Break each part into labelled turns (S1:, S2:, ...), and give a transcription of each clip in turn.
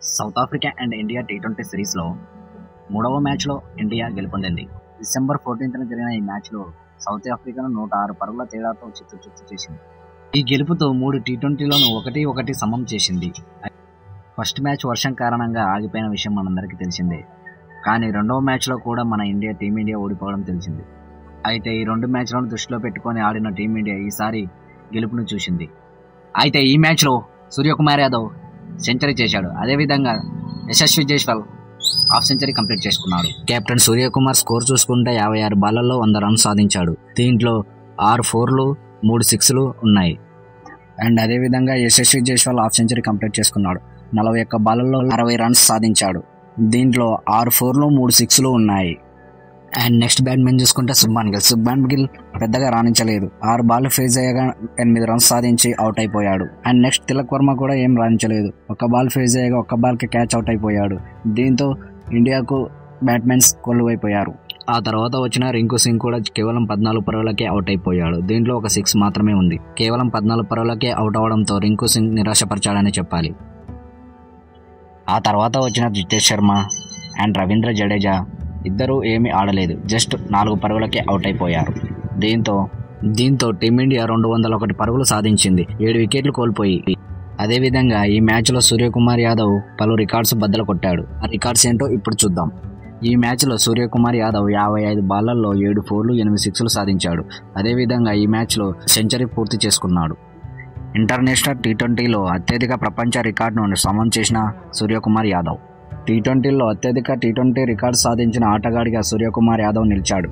S1: South Africa and India T20 సిరీస్లో మూడవ మ్యాచ్లో ఇండియా గెలుపొందింది. డిసెంబర్ 14న జరిగిన ఈ మ్యాచ్లో సౌత్ ఆఫ్రికాను 106 పరుగుల తేడాతో చిత్తు చేసింది. ఈ గెలుపుతో 3 టీ20లను 1-1 సమం చేసింది. ఫస్ట్ మ్యాచ్ వర్షం కారణంగా ఆగిపోయిన విషయం మనందరికీ తెలిసిందే. కానీ రెండవ మ్యాచ్లో కూడా మన టీమిండియా ఓడిపోవడం తెలిసింది. అయితే ఈ 2 మ్యాచ్లను దృష్టిలో పెట్టుకొని ఆడిన టీమిండియా ఈసారి గెలుపును చూసింది. అయితే ఈ మ్యాచ్లో సూర్యకుమార్ యాదవ్ సెంచరీ చేశాడు. అదేవిధంగా Yashasvi Jaiswal half century complete చేసుకున్నాడు. కెప్టెన్ సూర్యకుమార్ స్కోర్ చూసుకుంటే 56 బాళ్లలో 100 రన్స్ సాధించాడు. దీంట్లో 6 4లు 3 6లు ఉన్నాయి. అండ్ అదేవిధంగా Yashasvi Jaiswal half century complete చేసుకున్నాడు. 41 బాళ్లలో 60 రన్స్ సాధించాడు. దీంట్లో 6 4లు 3 6లు ఉన్నాయి. అండ్ నెక్స్ట్ బ్యాట్స్మెన్ చూసుకుంటే శుభ్మన్ గిల్ పెద్దగా రాణించలేదు. 6 బాల్ ఫేజ్ అయ్యగా 8 రన్స్ సాధించి అవుట్ అయిపోయాడు. అండ్ నెక్స్ట్ తిలక్ వర్మ కూడా ఏం రాణించలేదు. 1 బాల్ ఫేజ్ అయ్యగా 1 బాల్కి క్యాచ్ అవుట్ అయిపోయాడు. దీంతో ఇండియాకు బ్యాట్స్మెన్స్ కొలువైపోయారు. ఆ తర్వాత వచ్చిన రింకు సింగ్ కూడా కేవలం 14 పరుగులకే అవుట్ అయిపోయాడు. దీంట్లో ఒక 6 మాత్రమే ఉంది. కేవలం 14 పరుగులకే అవుట్ అవడంతో రింకు సింగ్ నిరాశపరిచాడని చెప్పాలి. ఆ తర్వాత వచ్చిన జితేష్ శర్మ అండ్ రవీంద్ర జడేజా ఇద్దరూ ఏమీ ఆడలేదు. జస్ట్ 4 పరుగులకే అవుట్ అయిపోయారు. దీంతో టీమిండియా 201 పరుగులు సాధించింది. 7 వికెట్లు కోల్పోయి. అదేవిధంగా ఈ మ్యాచ్లో సూర్యకుమార్ యాదవ్ పలు రికార్డ్స్ బద్దలు కొట్టాడు. ఆ రికార్డ్స్ ఏంటో ఇప్పుడు చూద్దాం. ఈ మ్యాచ్లో సూర్యకుమార్ యాదవ్ 55 బాళ్లలో 7 4లు 8 6లు సాధించాడు. అదేవిధంగా ఈ మ్యాచ్లో సెంచరీ పూర్తి చేసుకున్నాడు. ఇంటర్నేషనల్ టీ20లో అత్యధిక ప్రపంచ రికార్డును సమం చేసిన సూర్యకుమార్ యాదవ్. టీ20లో అత్యధిక టీ20 రికార్డు సాధించిన ఆటగాడిగా సూర్యకుమార్ యాదవ్ నిలిచాడు.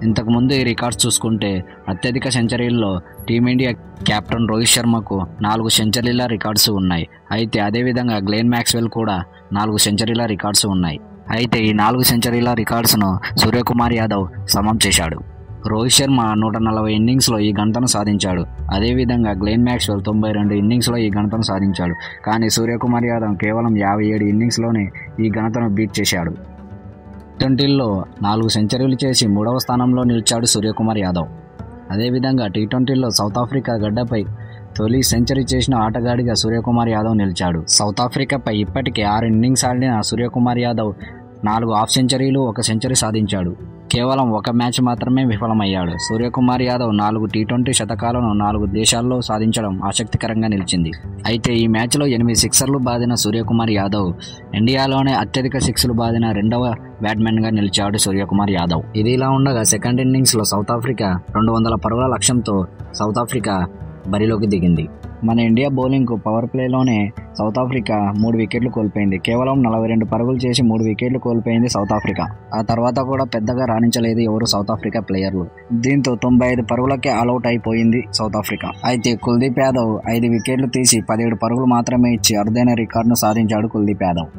S1: ఇంతకుముందు ఈ రికార్డ్స్ చూసుకుంటే అత్యధిక సెంచరీల్లో టీమిండియా కెప్టెన్ రోహిత్ శర్మకు 4 సెంచరీల రికార్డ్స్ ఉన్నాయి. అయితే అదేవిధంగా గ్లెన్ మ్యాక్స్వెల్ కూడా 4 సెంచరీల రికార్డ్స్ ఉన్నాయి. అయితే ఈ 4 సెంచరీల రికార్డ్స్ను సూర్యకుమార్ యాదవ్ సమం చేశాడు. రోహిత్ శర్మ 140 ఇన్నింగ్స్లో ఈ ఘనతను సాధించాడు. అదేవిధంగా గ్లెన్ మ్యాక్స్వెల్ 92 ఇన్నింగ్స్లో ఈ ఘనతను సాధించాడు. కానీ సూర్యకుమార్ యాదవ్ కేవలం 57 ఇన్నింగ్స్లోనే ఈ ఘనతను బీట్ చేశాడు. టీ20లో 4 సెంచరీలు చేసి 3వ స్థానంలో నిలిచాడు సూర్యకుమార్ యాదవ్. అదేవిధంగా టీ20లో సౌత్ ఆఫ్రికా గడ్డపై తొలి సెంచరీ చేసిన ఆటగాడిగా సూర్యకుమార్ యాదవ్ నిలిచాడు. సౌత్ ఆఫ్రికాపై ఇప్పటికే 6 ఇన్నింగ్స్ ఆడిన సూర్యకుమార్ యాదవ్ 4 హాఫ్ సెంచరీలు 1 సెంచరీ సాధించాడు. కేవలం 1 మ్యాచ్ మాత్రమే విఫలమయ్యాడు. సూర్యకుమార్ యాదవ్ 4 టీ20 శతకాలను 4 దేశాల్లో సాధించడం ఆసక్తికరంగా నిలిచింది. అయితే ఈ మ్యాచ్లో 8 సిక్సర్లు బాదిన సూర్యకుమార్ యాదవ్ ఇండియాలోనే అత్యధిక 6లు బాదిన 2వ బ్యాట్స్మెన్గా నిలిచాడు సూర్యకుమార్ యాదవ్. ఇది ఇలా ఉండగా సెకండ్ ఇన్నింగ్స్లో సౌత్ ఆఫ్రికా 200 పరుగుల లక్ష్యంతో సౌత్ ఆఫ్రికా బరిలోకి దిగింది. మన ఇండియా బౌలింగ్కు పవర్ ప్లేలోనే సౌత్ ఆఫ్రికా 3 వికెట్లు కోల్పోయింది. కేవలం 42 పరుగులు చేసి 3 వికెట్లు కోల్పోయింది సౌత్ ఆఫ్రికా. ఆ తర్వాత కూడా పెద్దగా రాణించలేదు ఎవరు సౌత్ ఆఫ్రికా ప్లేయర్లు. దీంతో 95 పరుగులకే ఆల్అౌట్ అయిపోయింది సౌత్ ఆఫ్రికా. అయితే కుల్దీప్ యాదవ్ 5 వికెట్లు తీసి 17 పరుగులు మాత్రమే ఇచ్చి అరుదైన రికార్డును సాధించాడు కుల్దీప్ యాదవ్.